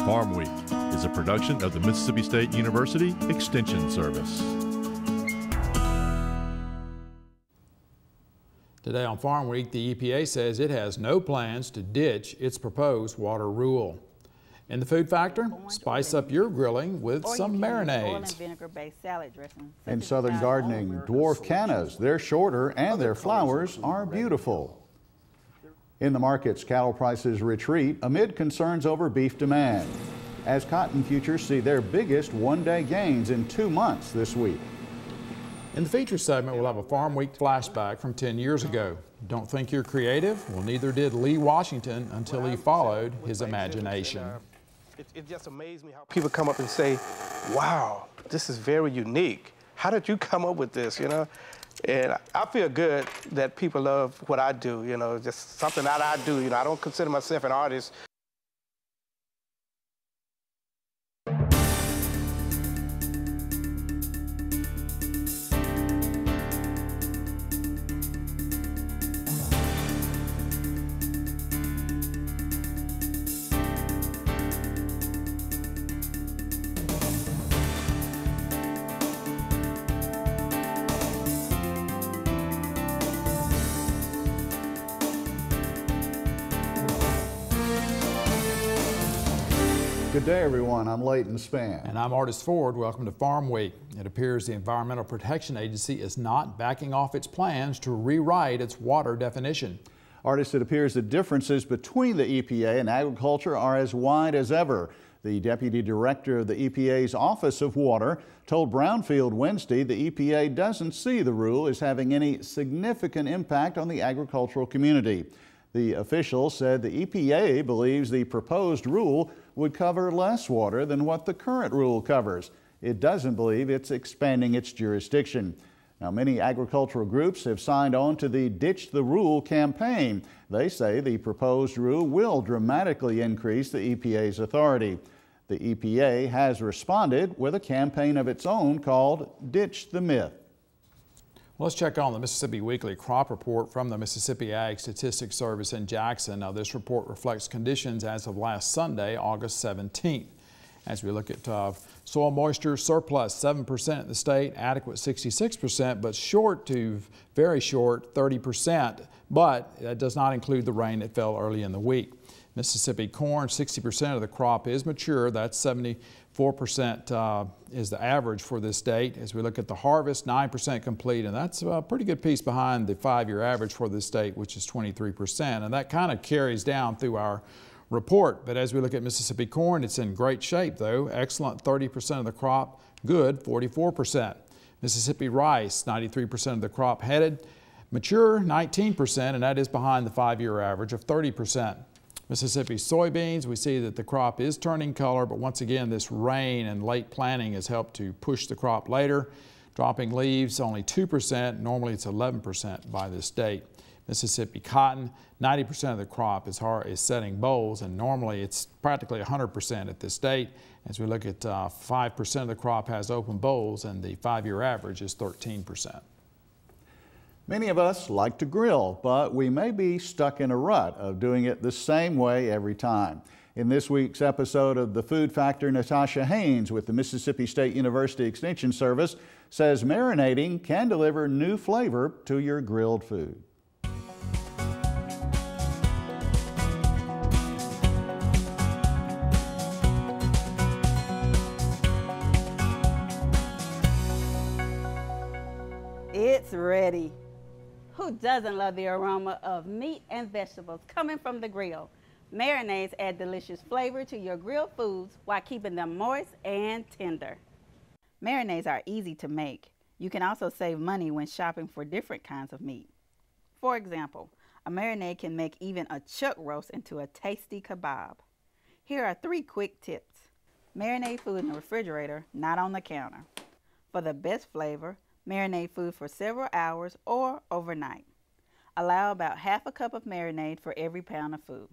Farm Week is a production of the Mississippi State University Extension Service. Today on Farm Week, the EPA says it has no plans to ditch its proposed water rule. In the food factor, spice up your grilling with some marinades. In southern gardening, dwarf cannas, they're shorter and their flowers are beautiful. In the markets, cattle prices retreat amid concerns over beef demand, as cotton futures see their biggest one-day gains in 2 months this week. In the feature segment, we'll have a Farm Week flashback from 10 years ago. Don't think you're creative? Well, neither did Lee Washington until he followed his imagination. It just amazed me how people come up and say, wow, this is very unique. How did you come up with this, you know? And I feel good that people love what I do, you know, just something that I do. You know, I don't consider myself an artist. Good day, everyone. I'm Leighton Spann. And I'm Artis Ford. Welcome to Farm Week. It appears the Environmental Protection Agency is not backing off its plans to rewrite its water definition. Artis, it appears the differences between the EPA and agriculture are as wide as ever. The Deputy Director of the EPA's Office of Water told Brownfield Wednesday the EPA doesn't see the rule as having any significant impact on the agricultural community. The official said the EPA believes the proposed rule would cover less water than what the current rule covers. It doesn't believe it's expanding its jurisdiction. Now, many agricultural groups have signed on to the Ditch the Rule campaign. They say the proposed rule will dramatically increase the EPA's authority. The EPA has responded with a campaign of its own called Ditch the Myth. Let's check on the Mississippi Weekly Crop Report from the Mississippi Ag Statistics Service in Jackson. Now, this report reflects conditions as of last Sunday, August 17th. As we look at soil moisture, surplus 7% in the state, adequate 66%, but short to very short 30%. But that does not include the rain that fell early in the week. Mississippi corn, 60% of the crop is mature. That's 74% is the average for this state. As we look at the harvest, 9% complete, and that's a pretty good piece behind the 5-year average for this state, which is 23%. And that kind of carries down through our report. But as we look at Mississippi corn, it's in great shape, though. Excellent, 30% of the crop. Good, 44%. Mississippi rice, 93% of the crop headed. Mature, 19%, and that is behind the 5-year average of 30%. Mississippi soybeans, we see that the crop is turning color, but once again, this rain and late planting has helped to push the crop later. Dropping leaves, only 2%. Normally, it's 11% by this date. Mississippi cotton, 90% of the crop is setting bolls, and normally it's practically 100% at this date. As we look at 5% of the crop has open bolls, and the 5-year average is 13%. Many of us like to grill, but we may be stuck in a rut of doing it the same way every time. In this week's episode of The Food Factor, Natasha Haynes with the Mississippi State University Extension Service says marinating can deliver new flavor to your grilled food. It's ready. Who doesn't love the aroma of meat and vegetables coming from the grill? Marinades add delicious flavor to your grilled foods while keeping them moist and tender. Marinades are easy to make. You can also save money when shopping for different kinds of meat. For example, a marinade can make even a chuck roast into a tasty kebab. Here are 3 quick tips. Marinate food in the refrigerator, not on the counter. For the best flavor, marinate food for several hours or overnight. Allow about half a cup of marinade for every pound of food.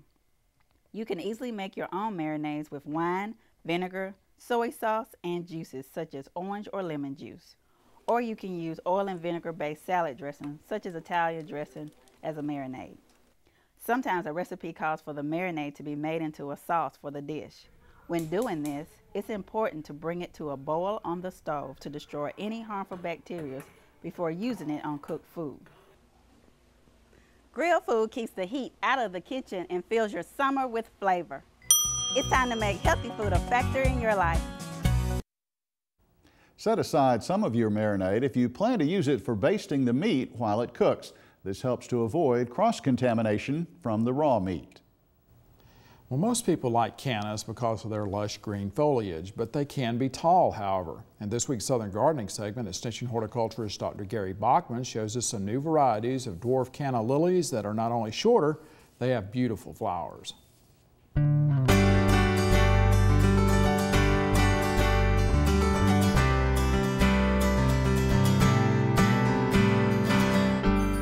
You can easily make your own marinades with wine, vinegar, soy sauce, and juices such as orange or lemon juice. Or you can use oil and vinegar-based salad dressing such as Italian dressing as a marinade. Sometimes a recipe calls for the marinade to be made into a sauce for the dish. When doing this, it's important to bring it to a boil on the stove to destroy any harmful bacteria before using it on cooked food. Grilled food keeps the heat out of the kitchen and fills your summer with flavor. It's time to make healthy food a factor in your life. Set aside some of your marinade if you plan to use it for basting the meat while it cooks. This helps to avoid cross-contamination from the raw meat. Well, most people like cannas because of their lush green foliage, but they can be tall, however. In this week's Southern Gardening segment, Extension horticulturist Dr. Gary Bachman shows us some new varieties of dwarf canna lilies that are not only shorter, they have beautiful flowers.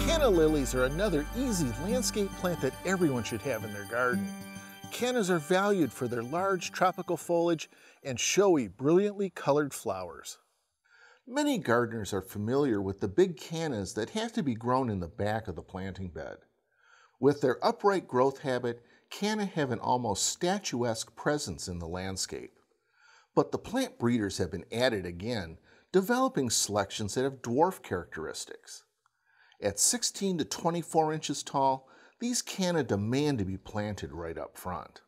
Canna lilies are another easy landscape plant that everyone should have in their garden. Cannas are valued for their large tropical foliage and showy, brilliantly colored flowers. Many gardeners are familiar with the big cannas that have to be grown in the back of the planting bed. With their upright growth habit, canna have an almost statuesque presence in the landscape. But the plant breeders have been at it again, developing selections that have dwarf characteristics. At 16 to 24 inches tall, these canna demand to be planted right up front.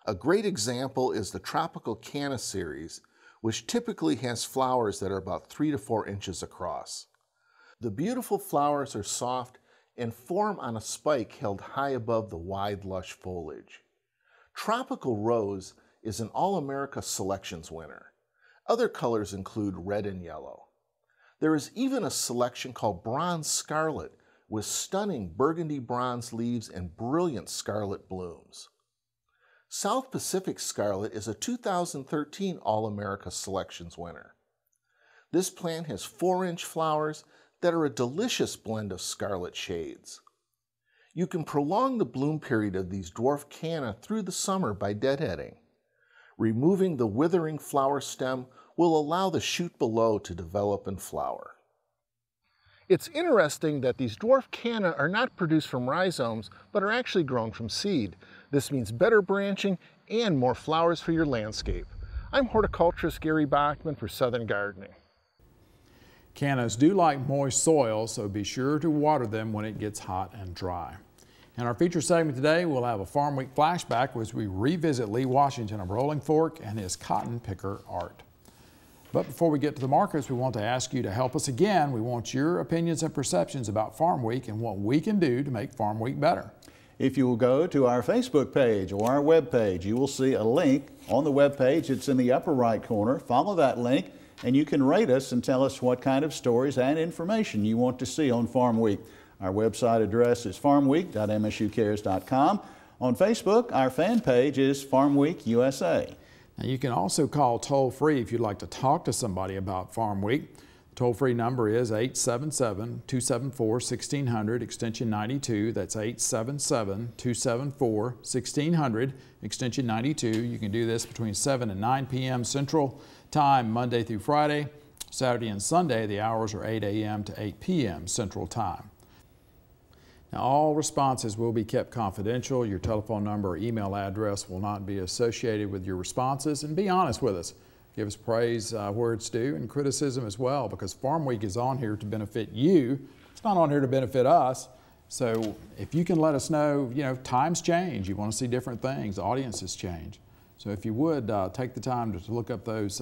A great example is the tropical canna series, which typically has flowers that are about 3 to 4 inches across. The beautiful flowers are soft and form on a spike held high above the wide, lush foliage. Tropical Rose is an All-America Selections winner. Other colors include red and yellow. There is even a selection called Bronze Scarlet, with stunning burgundy bronze leaves and brilliant scarlet blooms. South Pacific Scarlet is a 2013 All-America Selections winner. This plant has 4-inch flowers that are a delicious blend of scarlet shades. You can prolong the bloom period of these dwarf canna through the summer by deadheading. Removing the withering flower stem will allow the shoot below to develop and flower. It's interesting that these dwarf canna are not produced from rhizomes, but are actually grown from seed. This means better branching and more flowers for your landscape. I'm horticulturist Gary Bachman for Southern Gardening. Cannas do like moist soil, so be sure to water them when it gets hot and dry. In our feature segment today, we'll have a Farm Week flashback as we revisit Lee Washington of Rolling Fork and his cotton picker art. But before we get to the markets, we want to ask you to help us again. We want your opinions and perceptions about Farm Week and what we can do to make Farm Week better. If you will go to our Facebook page or our web page, you will see a link on the web page. It's in the upper right corner. Follow that link and you can rate us and tell us what kind of stories and information you want to see on Farm Week. Our website address is farmweek.msucares.com. On Facebook, our fan page is Farm Week USA. Now you can also call toll-free if you'd like to talk to somebody about Farm Week. The toll-free number is 877-274-1600, extension 92. That's 877-274-1600, extension 92. You can do this between 7 and 9 p.m. Central Time, Monday through Friday. Saturday and Sunday, the hours are 8 a.m. to 8 p.m. Central Time. Now, all responses will be kept confidential. Your telephone number or email address will not be associated with your responses. And be honest with us. Give us praise where it's due and criticism as well, because Farm Week is on here to benefit you. It's not on here to benefit us. So if you can let us know, times change. You want to see different things. Audiences change. So if you would take the time to look up those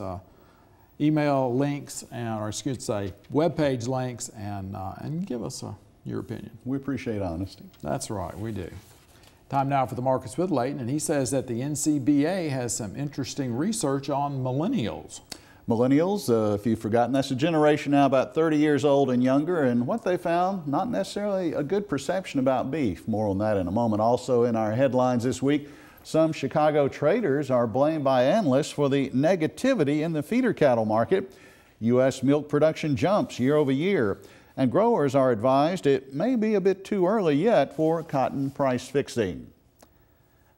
email links or webpage links and give us your opinion. We appreciate honesty. That's right, we do. Time now for the markets with Leighton, and he says that the NCBA has some interesting research on millennials. Millennials, if you've forgotten, that's a generation now about 30 years old and younger, and what they found, not necessarily a good perception about beef. More on that in a moment. Also in our headlines this week, some Chicago traders are blamed by analysts for the negativity in the feeder cattle market. U.S. milk production jumps year over year. And growers are advised it may be a bit too early yet for cotton price fixing.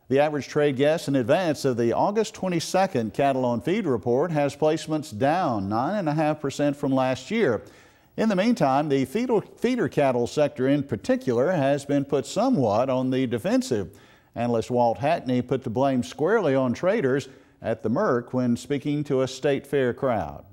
The average trade guess in advance of the August 22nd Cattle on Feed report has placements down 9.5% from last year. In the meantime, the feeder cattle sector in particular has been put somewhat on the defensive. Analyst Walt Hackney put the blame squarely on traders at the Merc when speaking to a state fair crowd.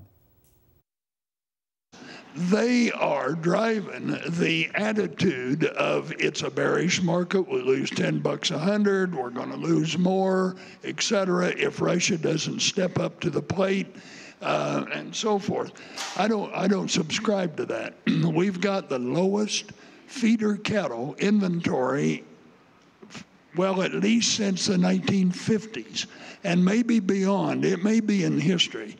They are driving the attitude of it's a bearish market, we lose 10 bucks a hundred, we're going to lose more, etc. if Russia doesn't step up to the plate, and so forth. I don't subscribe to that. We've got the lowest feeder cattle inventory, well, at least since the 1950s, and maybe beyond. It may be in history.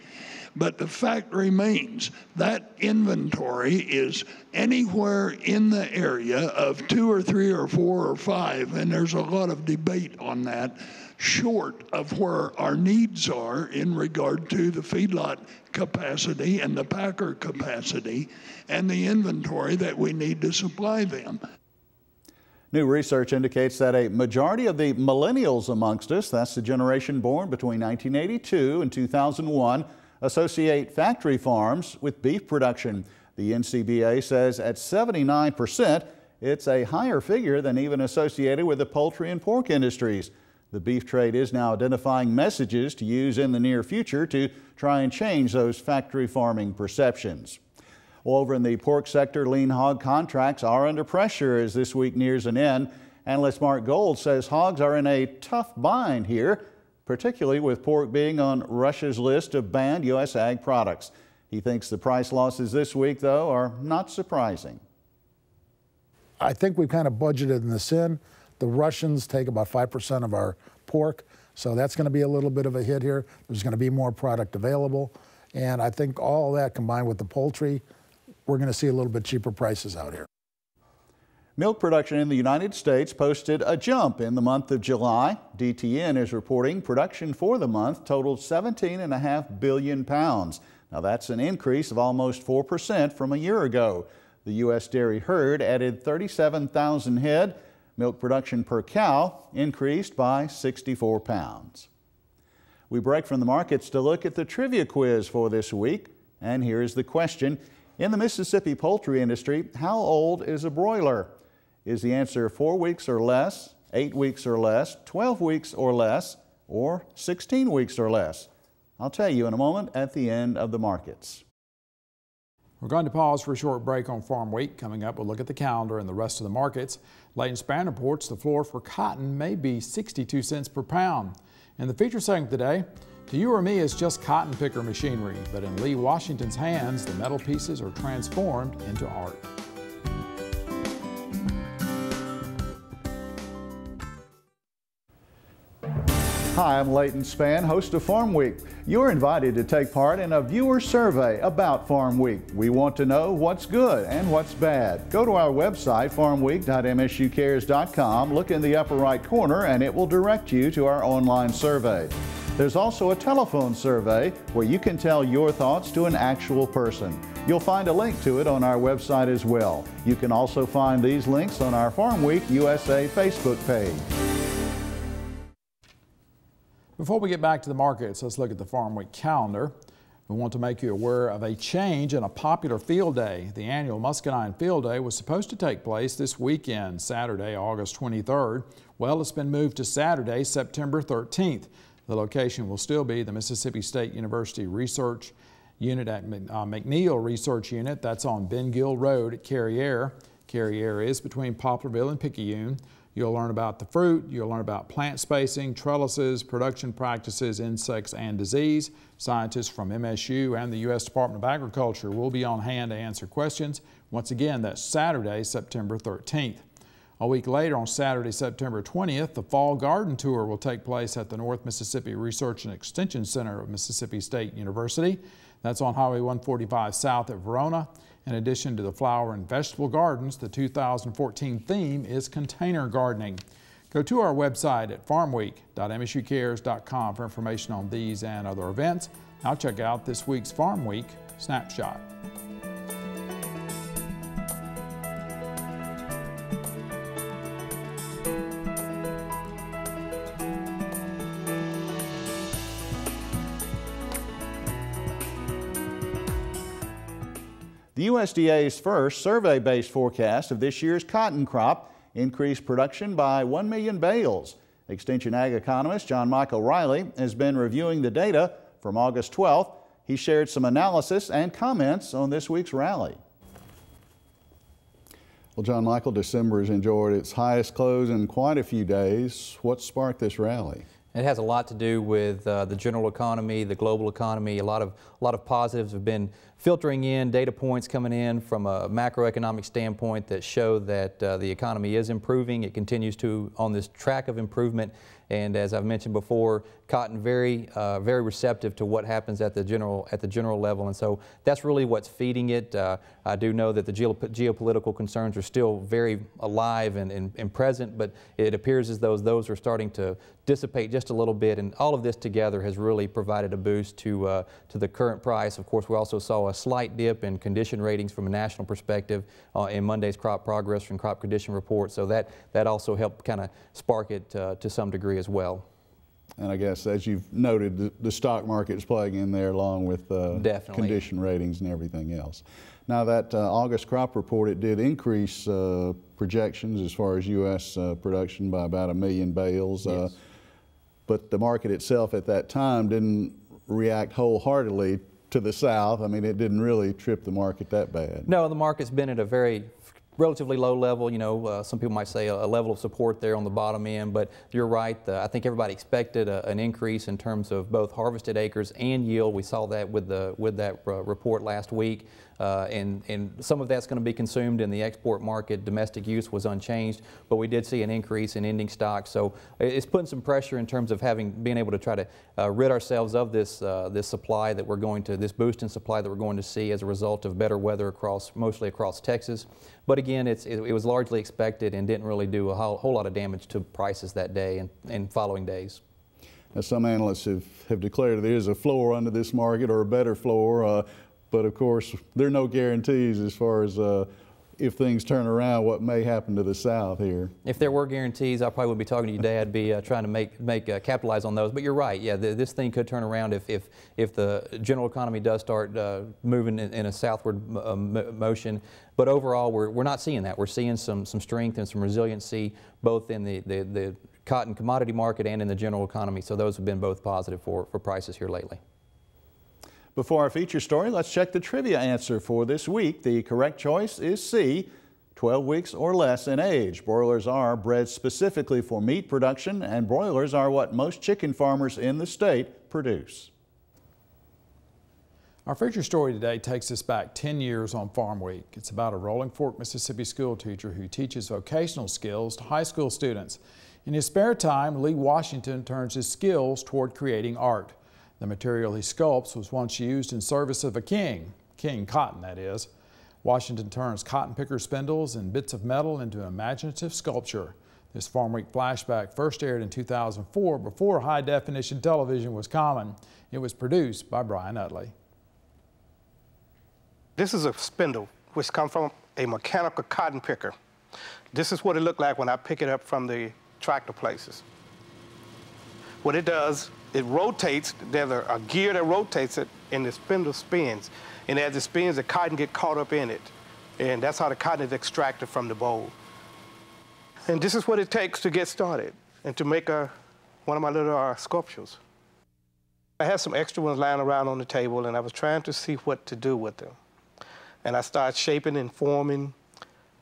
But the fact remains that inventory is anywhere in the area of 2 or 3 or 4 or 5, and there's a lot of debate on that, short of where our needs are in regard to the feedlot capacity and the packer capacity and the inventory that we need to supply them. New research indicates that a majority of the millennials amongst us, that's the generation born between 1982 and 2001, associate factory farms with beef production. The NCBA says at 79%, it's a higher figure than even associated with the poultry and pork industries. The beef trade is now identifying messages to use in the near future to try and change those factory farming perceptions. Well, over in the pork sector, lean hog contracts are under pressure as this week nears an end. Analyst Mark Gold says hogs are in a tough bind here, particularly with pork being on Russia's list of banned U.S. ag products. He thinks the price losses this week, though, are not surprising. I think we've kind of budgeted this in. The Russians take about 5% of our pork, so that's going to be a little bit of a hit here. There's going to be more product available, and I think all that combined with the poultry, we're going to see a little bit cheaper prices out here. Milk production in the United States posted a jump in the month of July. DTN is reporting production for the month totaled 17.5 billion pounds. Now that's an increase of almost 4% from a year ago. The U.S. dairy herd added 37,000 head. Milk production per cow increased by 64 pounds. We break from the markets to look at the trivia quiz for this week. And here's the question. In the Mississippi poultry industry, how old is a broiler? Is the answer 4 weeks or less, 8 weeks or less, 12 weeks or less, or 16 weeks or less? I'll tell you in a moment at the end of the markets. We're going to pause for a short break on Farm Week. Coming up, we'll look at the calendar and the rest of the markets. Leighton Spann reports the floor for cotton may be 62 cents per pound. In the feature segment today, to you or me, it's just cotton picker machinery, but in Lee Washington's hands, the metal pieces are transformed into art. Hi, I'm Leighton Spann, host of Farm Week. You're invited to take part in a viewer survey about Farm Week. We want to know what's good and what's bad. Go to our website, farmweek.msucares.com, look in the upper right corner, and it will direct you to our online survey. There's also a telephone survey where you can tell your thoughts to an actual person. You'll find a link to it on our website as well. You can also find these links on our Farm Week USA Facebook page. Before we get back to the markets, let's look at the Farm Week calendar. We want to make you aware of a change in a popular field day. The annual Muscadine Field Day was supposed to take place this weekend, Saturday, August 23rd. Well, it's been moved to Saturday, September 13th. The location will still be the Mississippi State University Research Unit at McNeil Research Unit. That's on Ben Gill Road at Carriere. Carriere is between Poplarville and Picayune. You'll learn about the fruit, you'll learn about plant spacing, trellises, production practices, insects, and disease. Scientists from MSU and the U.S. Department of Agriculture will be on hand to answer questions. Once again, that's Saturday, September 13th. A week later, on Saturday, September 20th, the Fall Garden Tour will take place at the North Mississippi Research and Extension Center of Mississippi State University. That's on Highway 145 south at Verona. In addition to the flower and vegetable gardens, the 2014 theme is container gardening. Go to our website at farmweek.msucares.com for information on these and other events. Now check out this week's Farm Week Snapshot. The USDA's first survey-based forecast of this year's cotton crop increased production by 1 million bales. Extension Ag economist John Michael Riley has been reviewing the data from August 12th. He shared some analysis and comments on this week's rally. Well, John Michael, December has enjoyed its highest close in quite a few days. What sparked this rally? It has a lot to do with the general economy, the global economy. A lot of positives have been filtering in, data points coming in from a macroeconomic standpoint that show that the economy is improving. It continues to on this track of improvement. And as I've mentioned before, cotton very receptive to what happens at the general level, and so that's really what's feeding it. I do know that the geopolitical concerns are still very alive and present, but it appears as though those are starting to dissipate just a little bit, and all of this together has really provided a boost to the current price. Of course, we also saw a slight dip in condition ratings from a national perspective in Monday's crop progress and crop condition report, so that also helped kind of spark it to some degree as well. And I guess, as you've noted, the stock market is playing in there along with condition ratings and everything else. Now, that August crop report, it did increase projections as far as U.S. production by about 1 million bales. Yes. But the market itself at that time didn't react wholeheartedly to the South. I mean, it didn't really trip the market that bad. No, the market's been at a very relatively low level. You know, some people might say a level of support there on the bottom end, but you're right. I think everybody expected an increase in terms of both harvested acres and yield. We saw that with that report last week. And some of that's going to be consumed in the export market. Domestic use was unchanged, but we did see an increase in ending stocks. So it's putting some pressure in terms of being able to try to rid ourselves of this supply that we're going to, this boost in supply that we're going to see as a result of better weather mostly across Texas. But again, it was largely expected and didn't really do a whole lot of damage to prices that day and following days. Now, some analysts have declared there is a floor under this market, or a better floor. But of course, there are no guarantees as far as if things turn around, what may happen to the South here. If there were guarantees, I probably wouldn't be talking to you today. I'd be trying to capitalize on those. But you're right. Yeah, this thing could turn around if the general economy does start moving in a southward motion. But overall, we're not seeing that. We're seeing some strength and some resiliency both in the cotton commodity market and in the general economy. So those have been both positive for prices here lately. Before our feature story, let's check the trivia answer for this week. The correct choice is C, 12 weeks or less in age. Broilers are bred specifically for meat production, and broilers are what most chicken farmers in the state produce. Our feature story today takes us back 10 years on Farm Week. It's about a Rolling Fork, Mississippi school teacher who teaches vocational skills to high school students. In his spare time, Lee Washington turns his skills toward creating art. The material he sculpts was once used in service of a king cotton, that is. Washington turns cotton picker spindles and bits of metal into imaginative sculpture. This Farm Week flashback first aired in 2004 before high-definition television was common. It was produced by Brian Utley. This is a spindle which comes from a mechanical cotton picker. This is what it looked like when I pick it up from the tractor places. What it does, it rotates. There's a gear that rotates it, and the spindle spins. And as it spins, the cotton gets caught up in it. And that's how the cotton is extracted from the boll. And this is what it takes to get started and to make one of my little sculptures. I had some extra ones lying around on the table, and I was trying to see what to do with them. And I started shaping and forming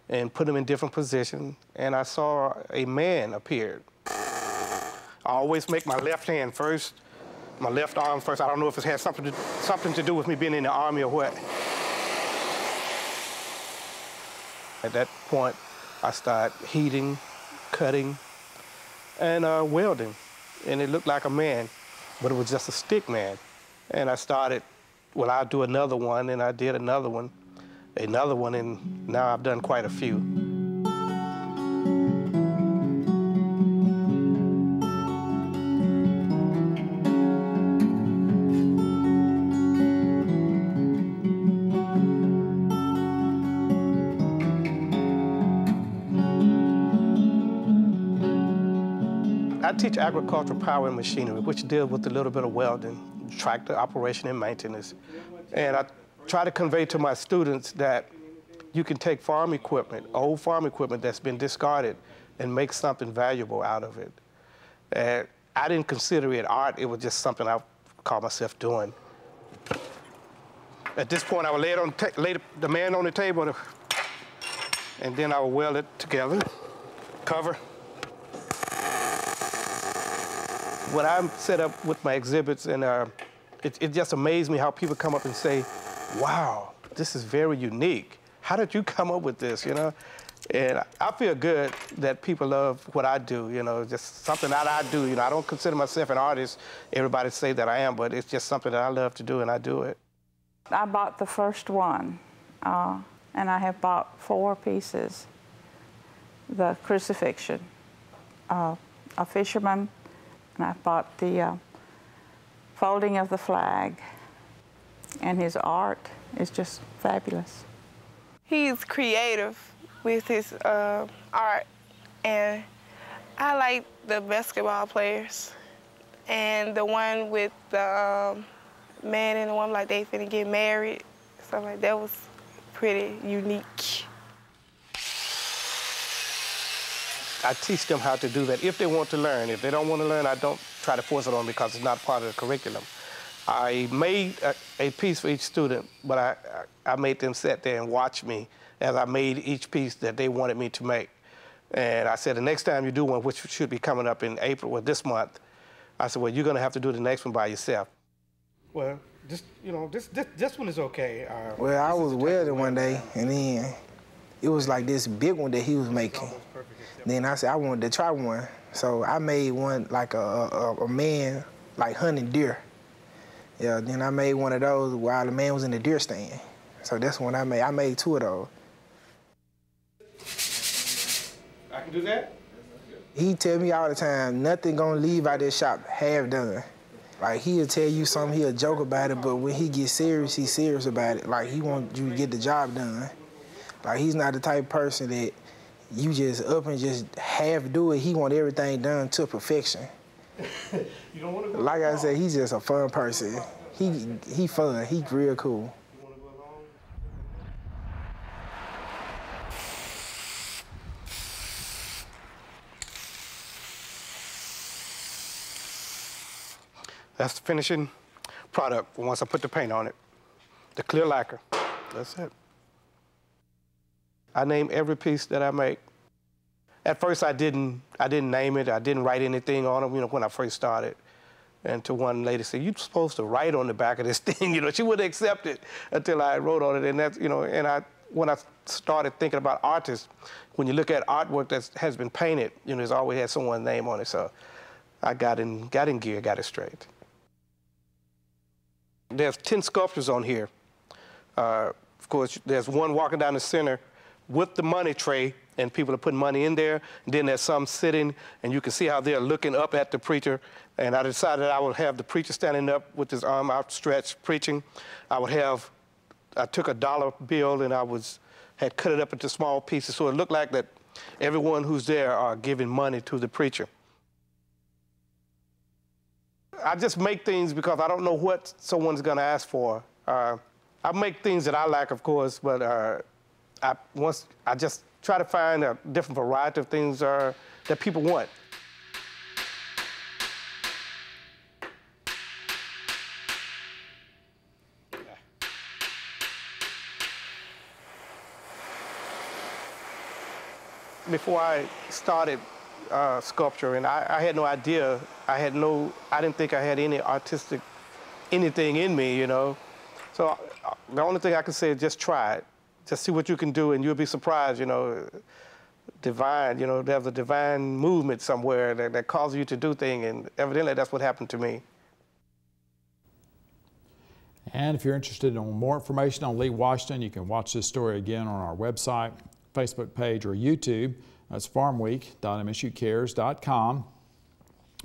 and put them in different positions, and I saw a man appear. I always make my left hand first, my left arm first. I don't know if it has something to do with me being in the Army or what. At that point, I started heating, cutting, and welding. And it looked like a man, but it was just a stick man. And I started, well, I'll do another one, and I did another one, and now I've done quite a few. I teach agricultural power and machinery, which deals with a little bit of welding, tractor operation and maintenance. And I try to convey to my students that you can take farm equipment, old farm equipment that's been discarded, and make something valuable out of it. I didn't consider it art. It was just something I called myself doing. At this point, I would lay the man on the table, and then I would weld it together, cover. When I'm set up with my exhibits, and it just amazed me how people come up and say, wow, this is very unique. How did you come up with this, you know? And I feel good that people love what I do, you know, just something that I do. You know, I don't consider myself an artist. Everybody say that I am, but it's just something that I love to do, and I do it. I bought the first one, and I have bought 4 pieces. The crucifixion, a fisherman, and I bought the folding of the flag, and his art is just fabulous. He's creative with his art, and I like the basketball players, and the one with the man and the woman, like they finna get married, something like that was pretty unique. I teach them how to do that if they want to learn. If they don't want to learn, I don't try to force it on them because it's not part of the curriculum. I made a piece for each student, but I made them sit there and watch me as I made each piece that they wanted me to make. And I said, the next time you do one, which should be coming up in April or this month, I said, well, you're gonna have to do the next one by yourself. Well, this one is okay. Well, I was welding one day, and then it was like this big one that he was making. Then I said I wanted to try one, so I made one like a man like hunting deer. Yeah, then I made one of those while the man was in the deer stand. So that's when I made. I made 2 of those. I can do that? He tell me all the time, nothing gonna leave out this shop half done. Like, he'll tell you something, he'll joke about it, but when he gets serious, he's serious about it. Like, he wants you to get the job done. Like, he's not the type of person that you just up and just half do it. He want everything done to perfection. You don't want to go like I said, he's just a fun person. He fun, he real cool. That's the finishing product once I put the paint on it. The clear lacquer, that's it. I name every piece that I make. At first I didn't name it, I didn't write anything on it, you know, when I first started. And to one lady said, you're supposed to write on the back of this thing, you know, she wouldn't accept it until I wrote on it. And that's, you know, and when I started thinking about artists, when you look at artwork that has been painted, you know, it's always had someone's name on it. So I got in gear, got it straight. There's 10 sculptures on here. Of course, there's one walking down the center with the money tray, and people are putting money in there. And then there's some sitting, and you can see how they're looking up at the preacher. And I decided I would have the preacher standing up with his arm outstretched, preaching. I took a dollar bill and had cut it up into small pieces, so it looked like that everyone who's there are giving money to the preacher. I just make things because I don't know what someone's gonna ask for. I make things that I like, of course, but I just try to find a different variety of things that people want. Before I started sculpture, and I had no idea, I didn't think I had any artistic anything in me, you know. So the only thing I can say is just try it. Just see what you can do, and you'll be surprised, you know. Divine, you know, there's a divine movement somewhere that causes you to do things, and evidently that's what happened to me. And if you're interested in more information on Lee Washington, you can watch this story again on our website, Facebook page, or YouTube. That's farmweek.msucares.com.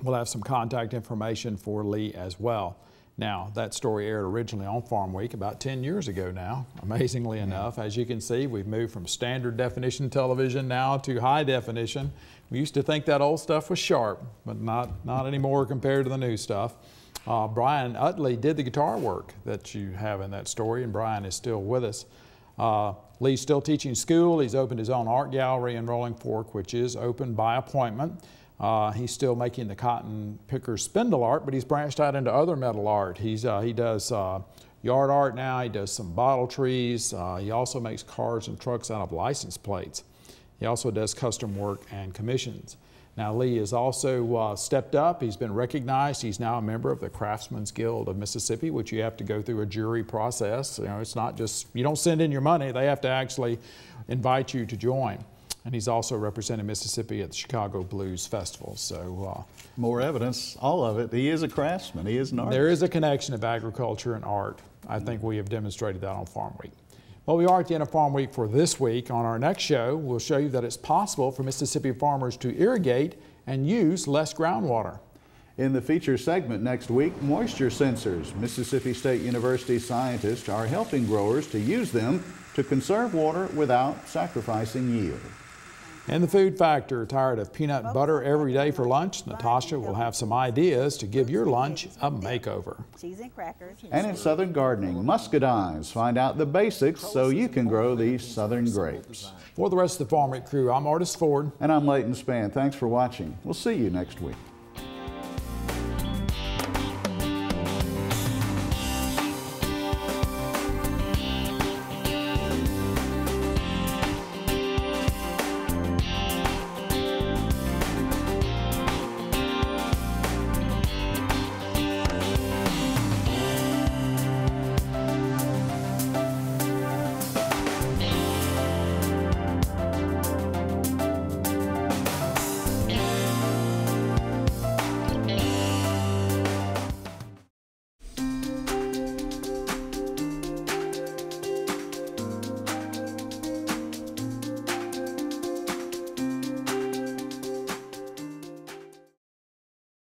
We'll have some contact information for Lee as well. Now, that story aired originally on Farm Week about 10 years ago now, amazingly enough. As you can see, we've moved from standard definition television now to high definition. We used to think that old stuff was sharp, but not anymore compared to the new stuff. Brian Utley did the guitar work that you have in that story, and Brian is still with us. Lee's still teaching school. He's opened his own art gallery in Rolling Fork, which is open by appointment. He's still making the cotton picker spindle art, but he's branched out into other metal art. He does yard art now. He does some bottle trees. He also makes cars and trucks out of license plates. He also does custom work and commissions. Now, Lee has also stepped up. He's been recognized. He's now a member of the Craftsman's Guild of Mississippi, which you have to go through a jury process. You know, it's not just, you don't send in your money. They have to actually invite you to join. And he's also represented Mississippi at the Chicago Blues Festival. So more evidence, all of it. He is a craftsman. He is an artist. There is a connection of agriculture and art. I think we have demonstrated that on Farm Week. Well, we are at the end of Farm Week for this week. On our next show, we'll show you that it's possible for Mississippi farmers to irrigate and use less groundwater. In the feature segment next week, moisture sensors. Mississippi State University scientists are helping growers to use them to conserve water without sacrificing yield. And the food factor, tired of peanut butter every day for lunch? Natasha will have some ideas to give your lunch a makeover. Cheese and crackers. And in Southern gardening, Muscadines. Find out the basics so you can grow these Southern grapes. For the rest of the Farm Week crew, I'm Artis Ford. And I'm Leighton Spann. Thanks for watching. We'll see you next week.